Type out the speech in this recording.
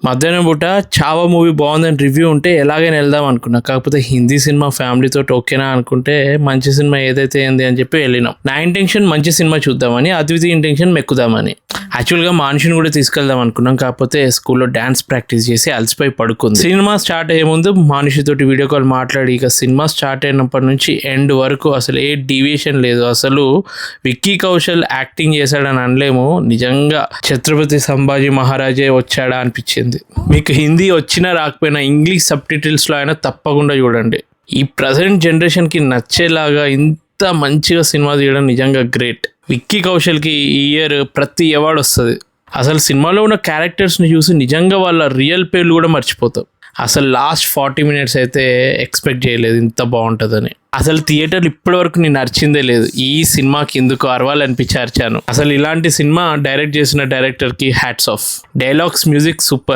మధ్యాహ్నం పూట చావా మూవీ బాగుందని రివ్యూ ఉంటే ఎలాగైనా వెళ్దాం అనుకున్నా. కాకపోతే హిందీ సినిమా ఫ్యామిలీతో ఓకేనా అనుకుంటే మంచి సినిమా ఏదైతే ఏంది అని చెప్పి వెళ్ళినాం. నా ఇంటెన్షన్ మంచి సినిమా చూద్దామని, అద్వితీయ ఇంటెన్షన్ మెక్కుదామని. యాక్చువల్గా మనిషిని కూడా తీసుకెళ్దాం అనుకున్నాం. కాకపోతే స్కూల్లో డ్యాన్స్ ప్రాక్టీస్ చేసి అలసిపోయి పడుకుంది. సినిమా స్టార్ట్ అయ్యే ముందు మనిషితోటి వీడియో కాల్ మాట్లాడి ఇక సినిమా స్టార్ట్ అయినప్పటి నుంచి ఎండ్ వరకు అసలు ఏ డీవియేషన్ లేదు. అసలు విక్కీ కౌశల్ యాక్టింగ్ చేశాడని అనలేము, నిజంగా ఛత్రపతి సంభాజీ మహారాజే వచ్చాడా అనిపించింది. మీకు హిందీ వచ్చినా రాకపోయినా ఇంగ్లీష్ సబ్ టైటిల్స్లో అయినా తప్పకుండా చూడండి. ఈ ప్రజెంట్ జనరేషన్కి నచ్చేలాగా ఇంత మంచిగా సినిమా తీయడం నిజంగా గ్రేట్. విక్కీ కౌశల్కి ఈ ఇయర్ ప్రతి అవార్డు వస్తుంది. అసలు సినిమాలో ఉన్న క్యారెక్టర్స్ని చూసి నిజంగా వాళ్ళ రియల్ పేర్లు కూడా మర్చిపోతాం. అసలు లాస్ట్ 40 minutes అయితే ఎక్స్పెక్ట్ చేయలేదు ఇంత బాగుంటుందని. అసలు థియేటర్లు ఇప్పటి వరకు నేను అరిచిందే లేదు. ఈ సినిమాకి ఎందుకు అరవాలనిపించి అరిచాను. అసలు ఇలాంటి సినిమా డైరెక్ట్ చేసిన డైరెక్టర్కి hats off. Dialogues, music super.